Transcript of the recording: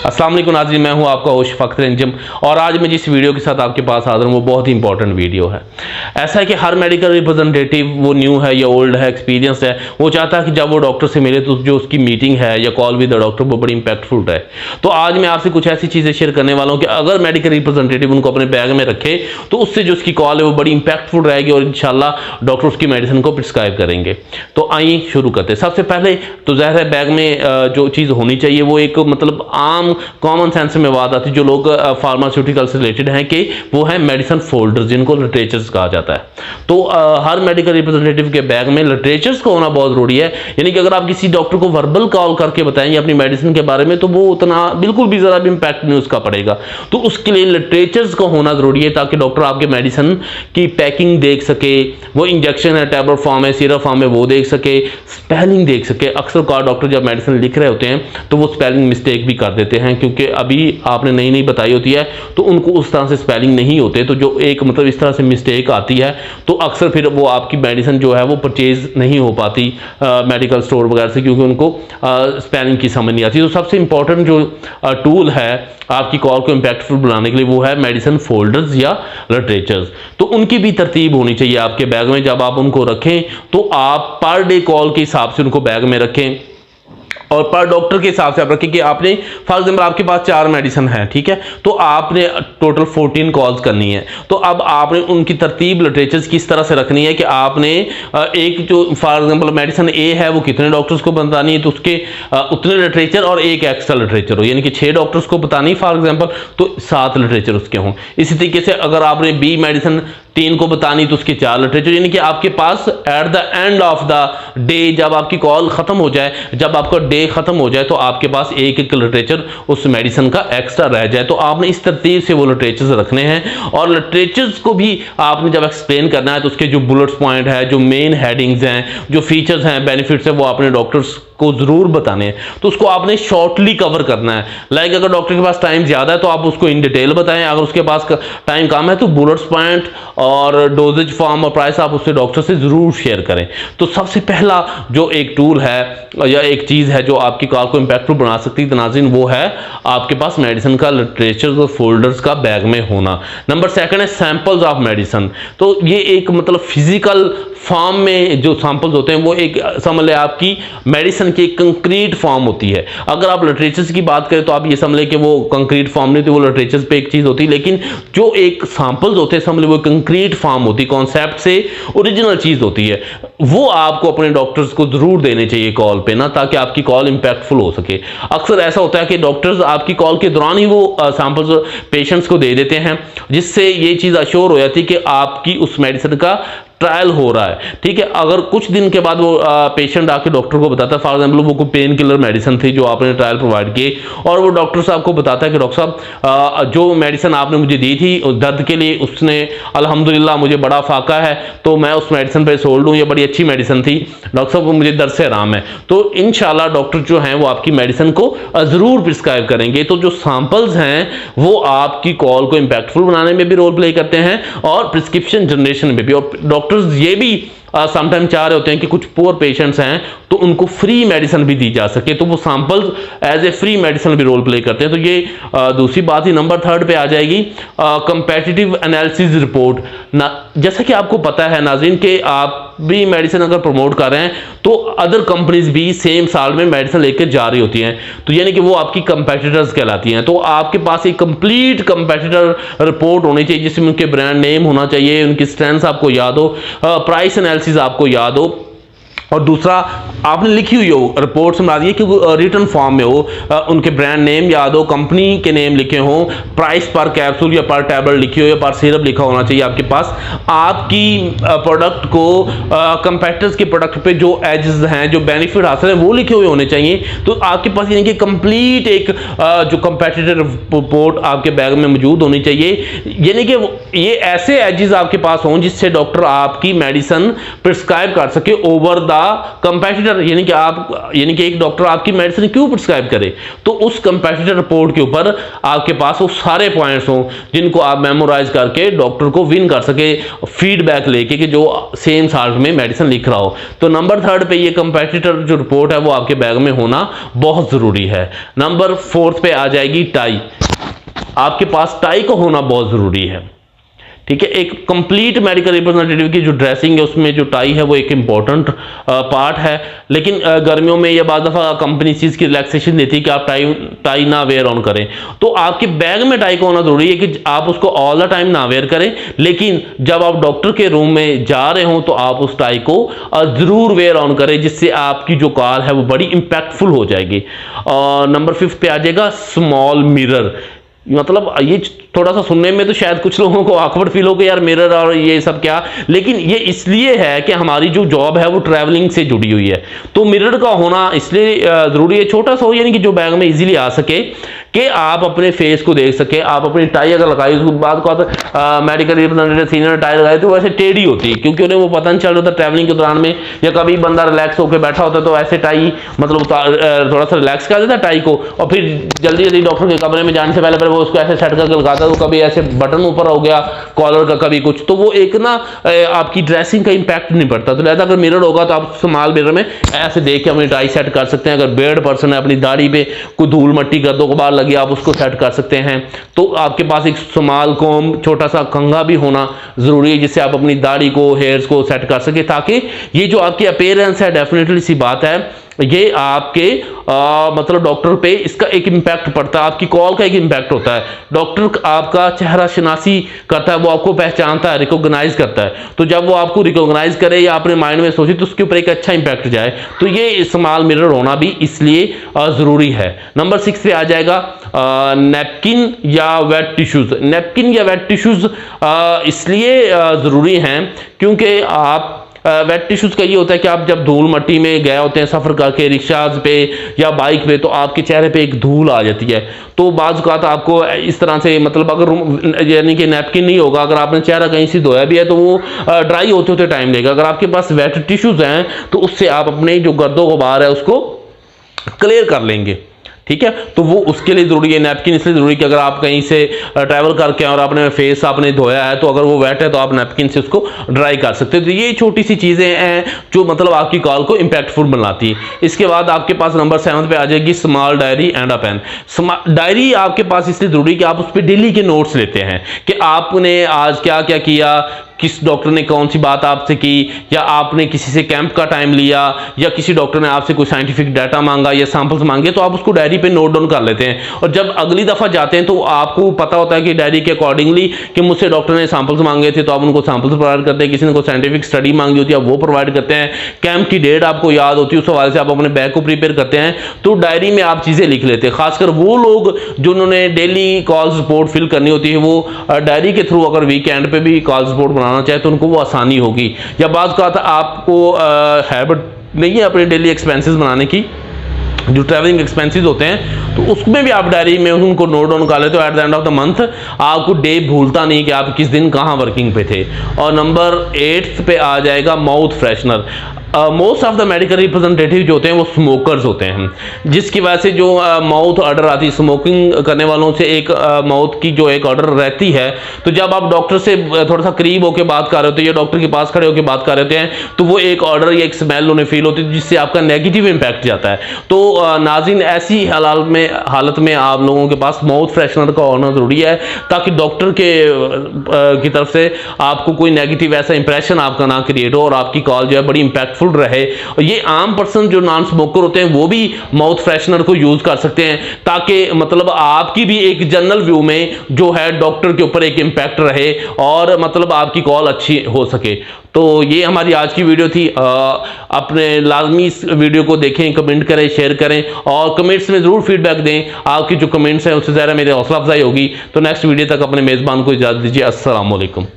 अस्सलाम वालेकुम नाज़रीन, मैं हूं आपका होस्ट फ़ख्र अंजुम और आज मैं जिस वीडियो के साथ आपके पास हाज़िर हूं वो बहुत ही इंपॉर्टेंट वीडियो है। ऐसा है कि हर मेडिकल रिप्रेजेंटेटिव, वो न्यू है या ओल्ड है, एक्सपीरियंस है, वो चाहता है कि जब वो डॉक्टर से मिले तो जो उसकी मीटिंग है या कॉल विद द डॉक्टर वो बड़ी इंपैक्टफुल रहे। तो आज मैं आपसे कुछ ऐसी चीज़ें शेयर करने वाला हूँ कि अगर मेडिकल रिप्रेजेंटेटिव उनको अपने बैग में रखे तो उससे जो उसकी कॉल है वो बड़ी इंपैक्टफुल रहेगी और इंशाल्लाह डॉक्टर उसकी मेडिसिन को प्रिस्क्राइब करेंगे। तो आइए शुरू करते हैं। सबसे पहले तो ज़ाहिर है बैग में जो चीज़ होनी चाहिए वो एक मतलब आम कॉमन सेंस में बात आती है जो लोग फार्मास्यूटिकल से रिलेटेड हैं कि वो है मेडिसिन फोल्डर्स, जिनको लिटरेचर्स कहा जाता है। तो हर मेडिकल रिप्रेजेंटेटिव के बैग में लिटरेचर्स का होना बहुत जरूरी है। यानी कि अगर आप किसी डॉक्टर को वर्बल कॉल करके बताएंगे अपनी मेडिसिन के बारे में तो वो उतना बिल्कुल भी ज़रा भी इंपैक्ट नहीं उसका पड़ेगा। तो उसके लिए लिटरेचर्स का होना जरूरी है ताकि डॉक्टर आपके मेडिसिन की पैकिंग देख सके, वो इंजेक्शन है, टैबलेट फॉर्म है, सिरप फॉर्म है, वो देख सके, स्पेलिंग देख सके। अक्सर का डॉक्टर जब मेडिसिन लिख रहे होते हैं तो वो स्पेलिंग मिस्टेक भी कर देते हैं क्योंकि अभी आपने नई नई बताई होती है तो उनको उस तरह से स्पेलिंग नहीं होते। तो जो एक मतलब इस तरह से मिस्टेक आती है तो अक्सर फिर वो आपकी मेडिसिन जो है वो परचेज नहीं हो पाती मेडिकल स्टोर वगैरह से, क्योंकि उनको स्पेलिंग की समझ नहीं आती। तो सबसे इंपॉर्टेंट जो टूल है आपकी कॉल को इम्पैक्टफुल बनाने के लिए वो है मेडिसिन फोल्डर्स या लिटरेचर्स। तो उनकी भी तरतीब होनी चाहिए आपके बैग में। जब आप उनको रखें तो आप पर डे कॉल के हिसाब से उनको बैग में रखें और पर डॉक्टर के हिसाब से आप रखें कि आपने फॉर एग्जाम्पल आपके पास 4 मेडिसिन है, ठीक है, तो आपने टोटल 14 कॉल्स करनी है। तो अब आपने उनकी तरतीब लिटरेचर्स किस तरह से रखनी है कि आपने एक जो फॉर एग्जाम्पल मेडिसिन ए है वो कितने डॉक्टर्स को बतानी है तो उसके उतने लिटरेचर और एक एक्स्ट्रा लिटरेचर हो, यानी कि 6 डॉक्टर्स को बतानी है फॉर एग्जाम्पल तो 7 लिटरेचर उसके हों। इसी तरीके से अगर आपने बी मेडिसिन 3 को बतानी तो उसके 4 लिटरेचर, यानी कि आपके पास at the end of the day जब आपकी कॉल खत्म हो जाए, जब आपका डे खत्म हो जाए तो आपके पास एक एक लिटरेचर उस मेडिसिन का एक्स्ट्रा रह जाए। तो आपने इस तरतीब से वो लिटरेचर्स रखने हैं और लिटरेचर्स को भी आपने जब एक्सप्लेन करना है तो उसके जो बुलेट्स पॉइंट है, जो मेन हेडिंग्स हैं, जो फीचर्स हैं, बेनिफिट्स हैं, वो आपने डॉक्टर्स को जरूर बताने हैं। तो उसको आपने शॉर्टली कवर करना है। लाइक अगर डॉक्टर के पास टाइम ज्यादा है तो आप उसको इन डिटेल बताएं, अगर उसके पास टाइम कम है तो बुलेट्स पॉइंट और डोजेज फॉर्म और प्राइस आप उससे डॉक्टर से जरूर शेयर करें। तो सबसे पहला जो एक टूल है या एक चीज है जो आपकी कॉल को इंपैक्टफुल बना सकती है नाज़रीन, वो है आपके पास मेडिसिन का लिटरेचर और फोल्डर्स का बैग में होना। नंबर 2 है सैंपल्स ऑफ मेडिसिन। तो ये एक मतलब फिजिकल फॉर्म में जो सैंपल्स होते हैं वो एक समझ लें आपकी मेडिसिन की कंक्रीट फॉर्म होती है। अगर आप लिटरेचर्स की बात करें तो आप ये समझ लें कि वो कंक्रीट फॉर्म नहीं होती, वो लिटरेचर्स पे एक चीज होती है, लेकिन जो एक सैंपल्स होते हैं समझ लें वो कंक्रीट फॉर्म होती है, कॉन्सेप्ट से ओरिजिनल चीज होती है। वो आपको अपने डॉक्टर्स को जरूर देने चाहिए कॉल पे ना, ताकि आपकी कॉल इंपैक्टफुल हो सके। अक्सर ऐसा होता है कि डॉक्टर्स आपकी कॉल के दौरान ही वो सैंपल्स पेशेंट्स को दे देते हैं, जिससे ये चीज अश्योर हो जाती है कि आपकी उस मेडिसिन का ट्रायल हो रहा है, ठीक है। अगर कुछ दिन के बाद वो पेशेंट आके डॉक्टर को बताता है, फॉर एग्जाम्पल वो कोई पेन किलर मेडिसिन थी जो आपने ट्रायल प्रोवाइड किए और वो डॉक्टर साहब को बताता है कि डॉक्टर साहब जो मेडिसिन आपने मुझे दी थी दर्द के लिए उसने अल्हम्दुलिल्लाह मुझे बड़ा फाका है, तो मैं उस मेडिसिन पे सोल्ड हूँ, ये बड़ी अच्छी मेडिसिन थी डॉक्टर साहब, मुझे दर्द से आराम है। तो इंशाल्लाह डॉक्टर जो हैं वो आपकी मेडिसिन को जरूर प्रिस्क्राइब करेंगे। तो जो सैंपल्स हैं वो आपकी कॉल को इंपैक्टफुल बनाने में भी रोल प्ले करते हैं और प्रिस्क्रिप्शन जनरेशन में भी। और डॉक्टर्स ये भी समटाइम चाह रहे होते हैं कि कुछ पुअर पेशेंट्स हैं तो उनको फ्री मेडिसिन भी दी जा सके, तो वो samples as a free medicine भी रोल प्ले करते हैं। तो ये दूसरी बात ही नंबर 3 पे आ जाएगी, कंपैटिटिव एनालिसिस रिपोर्ट। जैसा कि आपको पता है नाज़रीन कि आप भी मेडिसिन अगर प्रमोट कर रहे हैं तो अदर कंपनीज भी सेम साल में मेडिसिन लेकर जा रही होती हैं, तो यानी कि वो आपकी कंपेटिटर्स कहलाती हैं। तो आपके पास एक कंप्लीट कंपेटिटर रिपोर्ट होनी चाहिए जिसमें उनके ब्रांड नेम होना चाहिए, उनकी स्ट्रेंथ आपको याद हो, प्राइस एनालिसिस आपको याद हो, और दूसरा आपने लिखी हुई हो रिपोर्ट्स में कि वो रिटर्न फॉर्म में हो, उनके ब्रांड नेम याद हो, कंपनी के नेम लिखे हों, प्राइस पर कैप्सूल या पर टैबलेट लिखी हो या पर सिरप लिखा होना चाहिए आपके पास। आपकी प्रोडक्ट को कंपेटिटर्स के प्रोडक्ट पे जो एजेस हैं, जो बेनिफिट हासिल है वो लिखे हुए होने चाहिए। तो आपके पास यानी कि कंप्लीट एक जो कंपेटिटर रिपोर्ट आपके बैग में मौजूद होनी चाहिए, यानी कि ये ऐसे एजेस आपके पास हों जिससे डॉक्टर आपकी मेडिसिन प्रिस्क्राइब कर सके ओवर द का कंपेटिटर यानी कि एक डॉक्टर आपकी मेडिसिन क्यों प्रिस्क्राइब करे, तो उस कंपेटिटर रिपोर्ट के ऊपर आपके पास वो सारे पॉइंट्स हों जिनको आप मेमोराइज करके डॉक्टर को विन कर सके, फीडबैक लेके कि जो सेम साल्ट में मेडिसिन लिख रहा हो। तो नंबर 3 पे ये कंपेटिटर जो रिपोर्ट है वो आपके बैग में होना बहुत ज़रूरी है। नंबर 4 पे आ जाएगी टाई। आपके पास टाई का होना बहुत ज़रूरी है, ठीक है। एक कंप्लीट मेडिकल रिप्रेजेंटेटिव की जो ड्रेसिंग है उसमें जो टाई है वो एक इंपॉर्टेंट पार्ट है, लेकिन गर्मियों में या बाद दफ़ा कंपनी चीज़ की रिलैक्सेशन देती है कि आप टाई ना वेयर ऑन करें, तो आपके बैग में टाई का होना ज़रूरी है कि आप उसको ऑल द टाइम ना वेयर करें, लेकिन जब आप डॉक्टर के रूम में जा रहे हों तो आप उस टाई को ज़रूर वेयर ऑन करें, जिससे आपकी जो कॉल है वो बड़ी इम्पैक्टफुल हो जाएगी। नंबर 5 पे आ जाएगा स्मॉल मिरर। मतलब ये थोड़ा सा सुनने में तो शायद कुछ लोगों को ऑकवर्ड फील हो कि यार मिरर और ये सब क्या, लेकिन ये इसलिए है कि हमारी जो जॉब है वो ट्रैवलिंग से जुड़ी हुई है, तो मिरर का होना इसलिए ज़रूरी है। छोटा सा हो यानी कि जो बैग में इजीली आ सके कि आप अपने फेस को देख सके। आप अपनी टाई अगर लगाई उसके बाद को मेडिकल रिप्रेजेंटेटिव सीनियर टाई लगाई तो वैसे टेढ़ी होती है, क्योंकि उन्हें वो पता नहीं चल रहा था ट्रैवलिंग के दौरान में, या कभी बंदा रिलैक्स होकर बैठा होता तो ऐसे टाई मतलब थोड़ा सा रिलैक्स कर देता टाई को, और फिर जल्दी जल्दी डॉक्टर के कमरे में जाने से पहले वो उसको ऐसे सेट करके लगाता, तो कभी ऐसे बटन ऊपर हो गया कॉलर का, कभी कुछ, तो वो एक ना आपकी ड्रेसिंग का इंपैक्ट नहीं पड़ता। तो लिहाजा अगर मिरर होगा तो आप स्मॉल मिरर में ऐसे देख के अपनी टाई सेट कर सकते हैं। अगर बेयर्ड पर्सन है, अपनी दाढ़ी पे कोई धूल मट्टी गर्दों गुबार लगी, आप उसको सेट कर सकते हैं। तो आपके पास एक स्मॉल कॉम्ब, छोटा सा कंघा भी होना जरूरी है, जिससे आप अपनी दाढ़ी को, हेयर्स को सेट कर सके, ताकि ये जो आपकी अपीयरेंस है, डेफिनेटली सी बात है, ये आपके मतलब डॉक्टर पे इसका एक इम्पैक्ट पड़ता है, आपकी कॉल का एक इम्पैक्ट होता है। डॉक्टर आपका चेहरा शनासी करता है, वो आपको पहचानता है, रिकॉग्नाइज करता है, तो जब वो आपको रिकॉग्नाइज करे या अपने माइंड में सोचे तो उसके ऊपर एक अच्छा इंपैक्ट जाए, तो ये स्मॉल मिरर होना भी इसलिए ज़रूरी है। नंबर 6 पे आ जाएगा नैपकिन या वेट टिश्यूज़। नैपकिन या वेट टिश्यूज़ इसलिए ज़रूरी हैं क्योंकि आप वेट टिश्यूज़ का ये होता है कि आप जब धूल मट्टी में गए होते हैं सफ़र करके, रिक्शाज पे या बाइक पे, तो आपके चेहरे पे एक धूल आ जाती है, तो बाज़ औक़ात आपको इस तरह से मतलब अगर यानी कि नैपकिन नहीं होगा, अगर आपने चेहरा कहीं से धोया भी है तो वो ड्राई होते होते टाइम लेगा। अगर आपके पास वेट टिश्यूज़ हैं तो उससे आप अपने जो गर्दो गुबार है उसको क्लियर कर लेंगे, ठीक है। तो वो उसके लिए ज़रूरी है नैपकिन, इसलिए ज़रूरी कि अगर आप कहीं से ट्रैवल करके और आपने फेस आपने धोया है तो अगर वो वेट है तो आप नैपकिन से उसको ड्राई कर सकते हैं। तो ये छोटी सी चीज़ें हैं जो मतलब आपकी कॉल को इम्पैक्टफुल बनाती है। इसके बाद आपके पास नंबर 7 पे आ जाएगी small diary and a pen. Diary आपके पास इसलिए ज़रूरी है कि आप उस पर डेली के नोट्स लेते हैं कि आपने आज क्या क्या किया, किस डॉक्टर ने कौन सी बात आपसे की, या आपने किसी से कैंप का टाइम लिया, या किसी डॉक्टर ने आपसे कोई साइंटिफिक डाटा मांगा या सैंपल्स मांगे, तो आप उसको डायरी पे नोट डाउन कर लेते हैं। और जब अगली दफ़ा जाते हैं तो आपको पता होता है कि डायरी के अकॉर्डिंगली कि मुझसे डॉक्टर ने सैंपल्स मांगे थे तो आप उनको सैंपल्स प्रोवाइड करते हैं, किसी ने कोई साइंटिफिक स्टडी मांगी होती है आप वो प्रोवाइड करते हैं, कैंप की डेट आपको याद होती है, उस हवाले से आप अपने बैग को प्रिपेयर करते हैं, तो डायरी में आप चीज़ें लिख लेते हैं। खासकर वो लोग जिन्होंने डेली कॉल्स रिपोर्ट फिल करनी होती है, वो डायरी के थ्रू अगर वीकेंड पे भी कॉल्स रिपोर्ट बनाना चाहे तो उनको वो आसानी होगी। या बात का था आपको हैबिट नहीं है अपने डेली एक्सपेंसेस बनाने की, जो ट्रैवलिंग एक्सपेंसेस होते हैं, तो उसमें भी आप डायरी में उनको नोट डाउन कर लेते हो। Eight the end of the month आपको डे भूलता नहीं कि आप किस दिन कहाँ वर्किंग पे थे। और नंबर 8 पे आ जाएगा mouth freshener. Most of the medical representative जो होते हैं वो स्मोकर्स होते हैं, जिसकी वजह से जो माउथ ऑर्डर आती है, स्मोकिंग करने वालों से एक माउथ की जो एक ऑर्डर रहती है, तो जब आप डॉक्टर से थोड़ा सा करीब होकर बात कर रहे होते हैं या डॉक्टर के पास खड़े होकर बात कर रहे होते हैं, तो वो एक ऑर्डर या एक स्मेल उन्हें फील होती है जिससे आपका नेगेटिव इम्पैक्ट जाता है। तो नाज़रीन, ऐसी हालत में आप लोगों के पास माउथ फ्रेशनर का होना ज़रूरी है, ताकि डॉक्टर की तरफ से आपको कोई नेगेटिव ऐसा इंप्रेशन आपका ना क्रिएट हो और आपकी कॉल जो है बड़ी इंपैक्टफुल रहे। और ये आम पर्सन जो नॉन स्मोकर होते हैं वो भी माउथ फ्रेशनर को यूज कर सकते हैं, ताकि मतलब आपकी भी एक जनरल व्यू में जो है डॉक्टर के ऊपर एक इम्पैक्ट रहे और मतलब आपकी कॉल अच्छी हो सके। तो ये हमारी आज की वीडियो थी। अपने लाजमी इस वीडियो को देखें, कमेंट करें, शेयर करें और कमेंट्स में ज़रूर फीडबैक दें। आपकी जो कमेंट्स हैं उससे ज़्यादा मेरी हौसला अफजाई होगी। तो नेक्स्ट वीडियो तक अपने मेज़बान को इजाज़त दीजिए। अस्सलाम वालेकुम।